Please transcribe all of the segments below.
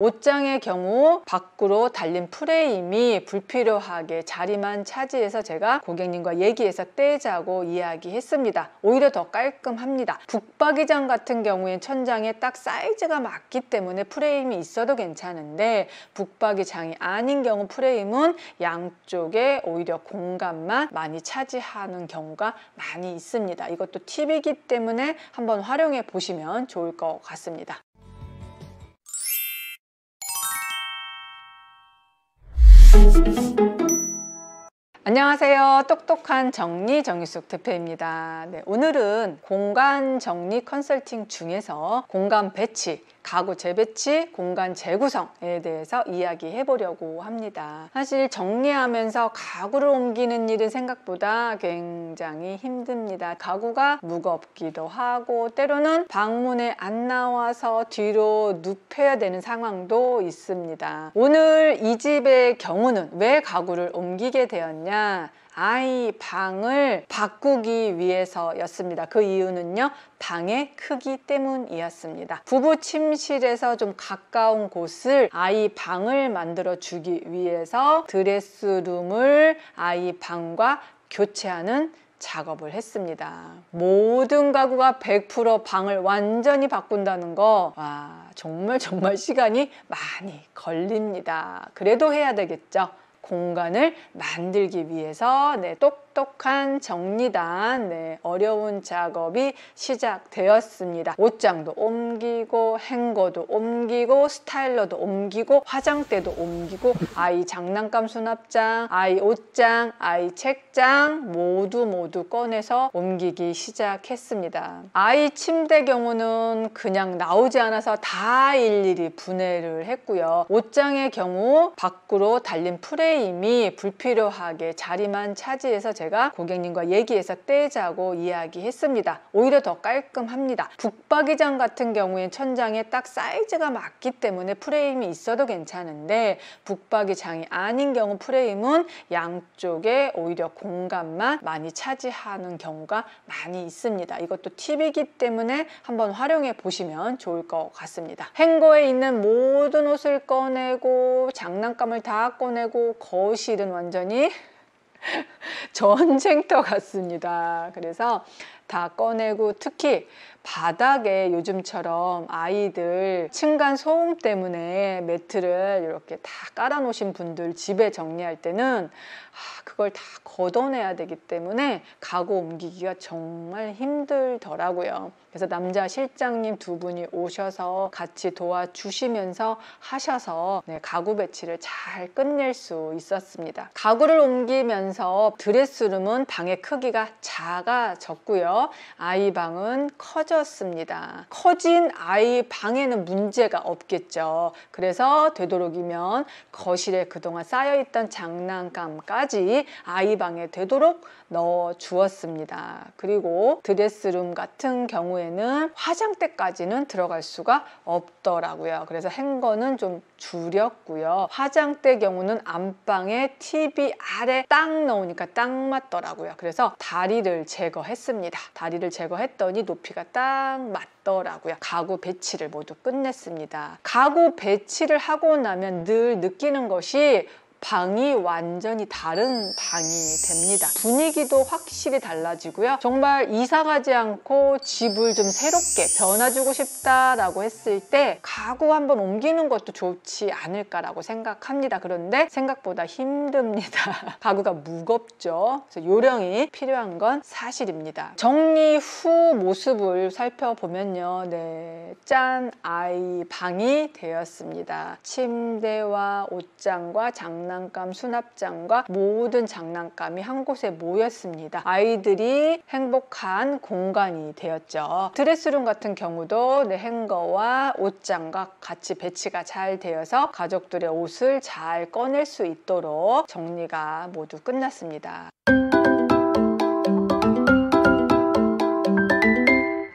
옷장의 경우 밖으로 달린 프레임이 불필요하게 자리만 차지해서 제가 고객님과 얘기해서 떼자고 이야기했습니다. 오히려 더 깔끔합니다. 북박이장 같은 경우엔 천장에 딱 사이즈가 맞기 때문에 프레임이 있어도 괜찮은데, 북박이장이 아닌 경우 프레임은 양쪽에 오히려 공간만 많이 차지하는 경우가 많이 있습니다. 이것도 팁이기 때문에 한번 활용해 보시면 좋을 것 같습니다. 안녕하세요. 똑똑한 정리숙 대표입니다. 오늘은 공간 정리 컨설팅 중에서 공간 배치, 가구 재배치, 공간 재구성에 대해서 이야기해 보려고 합니다. 사실 정리하면서 가구를 옮기는 일은 생각보다 굉장히 힘듭니다. 가구가 무겁기도 하고 때로는 방문에 안 나와서 뒤로 눕혀야 되는 상황도 있습니다. 오늘 이 집의 경우는 왜 가구를 옮기게 되었냐? 아이 방을 바꾸기 위해서였습니다. 그 이유는요, 방의 크기 때문이었습니다. 부부 침실에서 좀 가까운 곳을 아이 방을 만들어 주기 위해서 드레스룸을 아이 방과 교체하는 작업을 했습니다. 모든 가구가 100% 방을 완전히 바꾼다는 거, 정말 시간이 많이 걸립니다. 그래도 해야 되겠죠. 공간을 만들기 위해서 똑똑한 정리단, 어려운 작업이 시작되었습니다. 옷장도 옮기고 행거도 옮기고 스타일러도 옮기고 화장대도 옮기고 아이 장난감 수납장, 아이 옷장, 아이 책장 모두 꺼내서 옮기기 시작했습니다. 아이 침대 경우는 그냥 나오지 않아서 다 일일이 분해를 했고요. 옷장의 경우 밖으로 달린 프레임이 불필요하게 자리만 차지해서 제가 고객님과 얘기해서 떼자고 이야기했습니다. 오히려 더 깔끔합니다. 북박이장 같은 경우엔 천장에 딱 사이즈가 맞기 때문에 프레임이 있어도 괜찮은데, 북박이장이 아닌 경우 프레임은 양쪽에 오히려 공간만 많이 차지하는 경우가 많이 있습니다. 이것도 팁이기 때문에 한번 활용해 보시면 좋을 것 같습니다. 행거에 있는 모든 옷을 꺼내고 장난감을 다 꺼내고 거실은 완전히 전쟁터 같습니다. 그래서 다 꺼내고, 특히 바닥에 요즘처럼 아이들 층간 소음 때문에 매트를 이렇게 다 깔아 놓으신 분들 집에 정리할 때는 그걸 다 걷어내야 되기 때문에 가구 옮기기가 정말 힘들더라고요. 그래서 남자 실장님 두 분이 오셔서 같이 도와주시면서 하셔서 가구 배치를 잘 끝낼 수 있었습니다. 가구를 옮기면서 드레스룸은 방의 크기가 작아졌고요. 아이 방은 커졌습니다. 커진 아이 방에는 문제가 없겠죠. 그래서 되도록이면 거실에 그동안 쌓여있던 장난감까지 아이 방에 되도록 넣어 주었습니다. 그리고 드레스룸 같은 경우에는 화장대까지는 들어갈 수가 없더라고요. 그래서 행거는 좀 줄였고요. 화장대 경우는 안방에 TV 아래 딱 넣으니까 딱 맞더라고요. 그래서 다리를 제거했습니다. 다리를 제거했더니 높이가 딱 맞더라고요. 가구 배치를 모두 끝냈습니다. 가구 배치를 하고 나면 늘 느끼는 것이 방이 완전히 다른 방이 됩니다. 분위기도 확실히 달라지고요. 정말 이사 가지 않고 집을 좀 새롭게 변화주고 싶다라고 했을 때 가구 한번 옮기는 것도 좋지 않을까라고 생각합니다. 그런데 생각보다 힘듭니다. 가구가 무겁죠. 그래서 요령이 필요한 건 사실입니다. 정리 후 모습을 살펴보면요. 짠! 아이 방이 되었습니다. 침대와 옷장과 장난감 수납장과 모든 장난감이 한 곳에 모였습니다. 아이들이 행복한 공간이 되었죠. 드레스룸 같은 경우도 행거와 옷장과 같이 배치가 잘 되어서 가족들의 옷을 잘 꺼낼 수 있도록 정리가 모두 끝났습니다.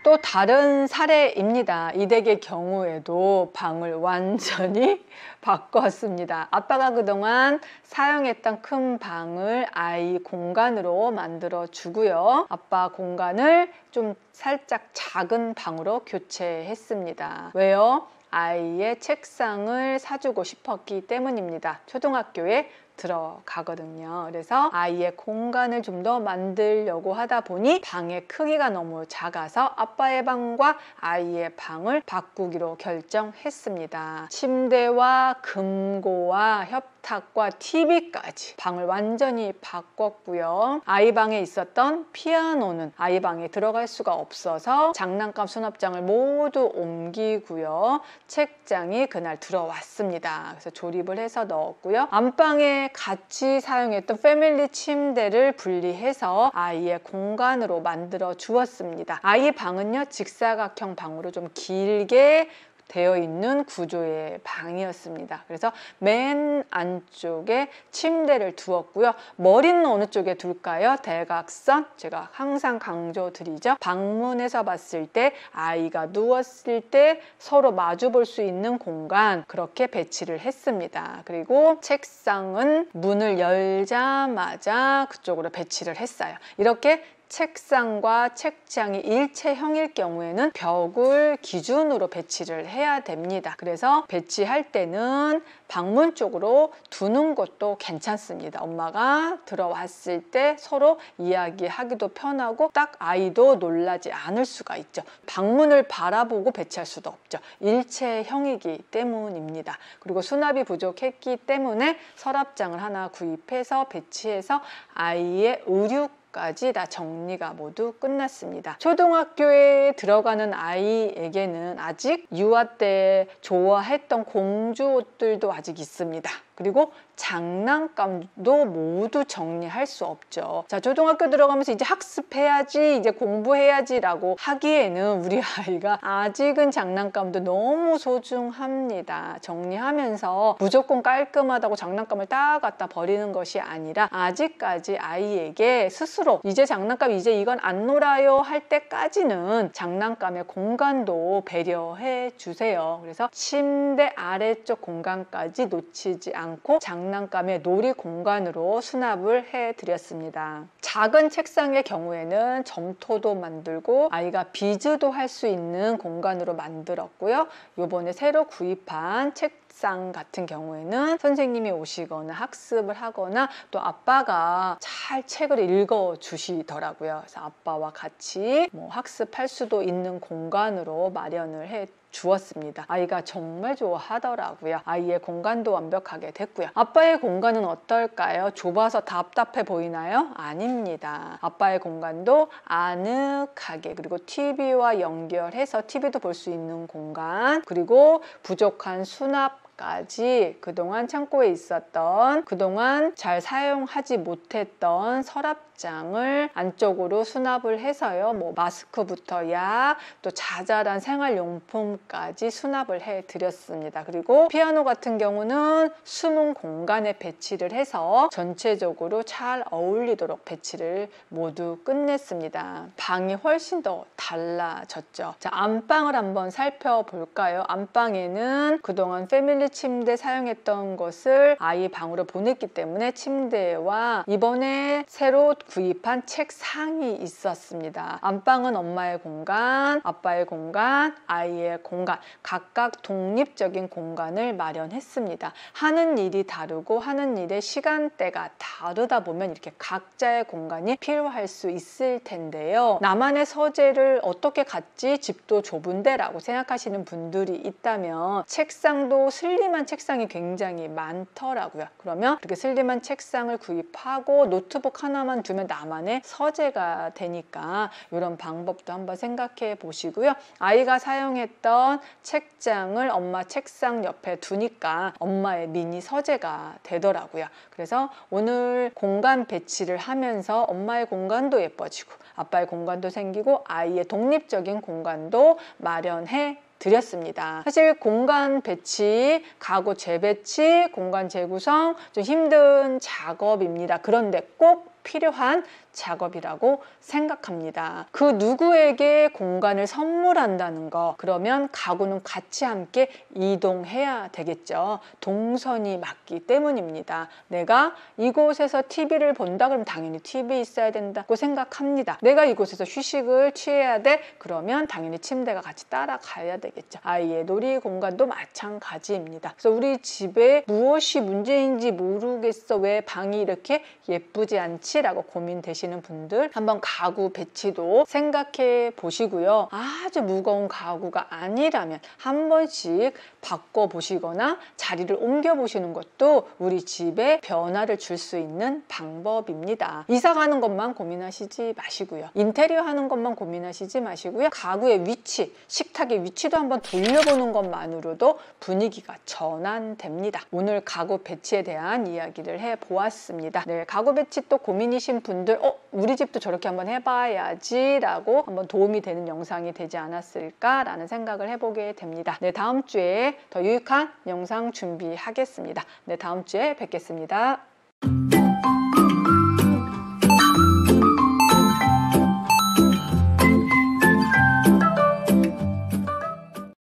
또 다른 사례입니다. 이 댁의 경우에도 방을 완전히 바꿨습니다. 아빠가 그동안 사용했던 큰 방을 아이 공간으로 만들어 주고요. 아빠 공간을 좀 살짝 작은 방으로 교체했습니다. 왜요? 아이의 책상을 사주고 싶었기 때문입니다. 초등학교에 들어가거든요. 그래서 아이의 공간을 좀 더 만들려고 하다 보니 방의 크기가 너무 작아서 아빠의 방과 아이의 방을 바꾸기로 결정했습니다. 침대와 금고와 협탁과 TV까지 방을 완전히 바꿨고요. 아이 방에 있었던 피아노는 아이 방에 들어갈 수가 없어서 장난감 수납장을 모두 옮기고요. 책장이 그날 들어왔습니다. 그래서 조립을 해서 넣었고요. 안방에 같이 사용했던 패밀리 침대를 분리해서 아이의 공간으로 만들어 주었습니다. 아이 방은요, 직사각형 방으로 좀 길게 되어 있는 구조의 방이었습니다. 그래서 맨 안쪽에 침대를 두었고요. 머리는 어느 쪽에 둘까요? 대각선, 제가 항상 강조드리죠. 방문해서 봤을 때 아이가 누웠을 때 서로 마주 볼 수 있는 공간, 그렇게 배치를 했습니다. 그리고 책상은 문을 열자마자 그쪽으로 배치를 했어요. 이렇게 책상과 책장이 일체형일 경우에는 벽을 기준으로 배치를 해야 됩니다. 그래서 배치할 때는 방문 쪽으로 두는 것도 괜찮습니다. 엄마가 들어왔을 때 서로 이야기하기도 편하고 딱 아이도 놀라지 않을 수가 있죠. 방문을 바라보고 배치할 수도 없죠. 일체형이기 때문입니다. 그리고 수납이 부족했기 때문에 서랍장을 하나 구입해서 배치해서 아이의 의류까지 다 정리가 모두 끝났습니다. 초등학교에 들어가는 아이에게는 아직 유아 때 좋아했던 공주 옷들도 아직 있습니다. 그리고 장난감도 모두 정리할 수 없죠. 자, 초등학교 들어가면서 이제 학습해야지, 이제 공부해야지라고 하기에는 우리 아이가 아직은 장난감도 너무 소중합니다. 정리하면서 무조건 깔끔하다고 장난감을 딱 갖다 버리는 것이 아니라 아직까지 아이에게 스스로 이제 장난감 이제 이건 안 놀아요 할 때까지는 장난감의 공간도 배려해 주세요. 그래서 침대 아래쪽 공간까지 놓치지 않고 장난감의 놀이 공간으로 수납을 해드렸습니다. 작은 책상의 경우에는 점토도 만들고 아이가 비즈도 할 수 있는 공간으로 만들었고요. 요번에 새로 구입한 책상 같은 경우에는 선생님이 오시거나 학습을 하거나 또 아빠가 잘 책을 읽어 주시더라고요. 그래서 아빠와 같이 학습할 수도 있는 공간으로 마련을 해 주었습니다. 아이가 정말 좋아하더라고요. 아이의 공간도 완벽하게 됐고요. 아빠의 공간은 어떨까요? 좁아서 답답해 보이나요? 아닙니다. 아빠의 공간도 아늑하게, 그리고 TV와 연결해서 TV도 볼 수 있는 공간, 그리고 부족한 수납까지 그동안 창고에 있었던, 그동안 잘 사용하지 못했던 서랍장을 안쪽으로 수납을 해서요. 마스크부터 약, 또 자잘한 생활용품까지 수납을 해드렸습니다. 그리고 피아노 같은 경우는 숨은 공간에 배치를 해서 전체적으로 잘 어울리도록 배치를 모두 끝냈습니다. 방이 훨씬 더 달라졌죠. 자, 안방을 한번 살펴볼까요? 안방에는 그동안 패밀리 침대 사용했던 것을 아이 방으로 보냈기 때문에 침대와 이번에 새로 구입한 책상이 있었습니다. 안방은 엄마의 공간, 아빠의 공간, 아이의 공간, 각각 독립적인 공간을 마련했습니다. 하는 일이 다르고 하는 일의 시간대가 다르다 보면 이렇게 각자의 공간이 필요할 수 있을 텐데요. 나만의 서재를 어떻게 갖지? 집도 좁은데 라고 생각하시는 분들이 있다면 책상도 슬림한 책상이 굉장히 많더라고요. 그러면 그렇게 슬림한 책상을 구입하고 노트북 하나만 두면 나만의 서재가 되니까 이런 방법도 한번 생각해 보시고요. 아이가 사용했던 책장을 엄마 책상 옆에 두니까 엄마의 미니 서재가 되더라고요. 그래서 오늘 공간 배치를 하면서 엄마의 공간도 예뻐지고 아빠의 공간도 생기고 아이의 독립적인 공간도 마련해 드렸습니다. 사실 공간 배치, 가구 재배치, 공간 재구성 좀 힘든 작업입니다. 그런데 꼭 필요한 작업이라고 생각합니다. 그 누구에게 공간을 선물한다는 거, 그러면 가구는 같이 함께 이동해야 되겠죠. 동선이 맞기 때문입니다. 내가 이곳에서 TV를 본다 그러면 당연히 TV 있어야 된다고 생각합니다. 내가 이곳에서 휴식을 취해야 돼 그러면 당연히 침대가 같이 따라가야 되겠죠. 아이의 놀이 공간도 마찬가지입니다. 그래서 우리 집에 무엇이 문제인지 모르겠어, 왜 방이 이렇게 예쁘지 않지? 라고 고민되시는 분들, 한번 가구 배치도 생각해 보시고요. 아주 무거운 가구가 아니라면 한 번씩 바꿔 보시거나 자리를 옮겨 보시는 것도 우리 집에 변화를 줄 수 있는 방법입니다. 이사 가는 것만 고민하시지 마시고요. 인테리어 하는 것만 고민하시지 마시고요. 가구의 위치, 식탁의 위치도 한번 돌려보는 것만으로도 분위기가 전환됩니다. 오늘 가구 배치에 대한 이야기를 해보았습니다. 네, 가구 배치 또 고민이신 분들, 우리 집도 저렇게 한번 해봐야지 라고 한번 도움이 되는 영상이 되지 않았을까라는 생각을 해보게 됩니다. 네, 다음 주에 더 유익한 영상 준비하겠습니다. 네, 다음 주에 뵙겠습니다.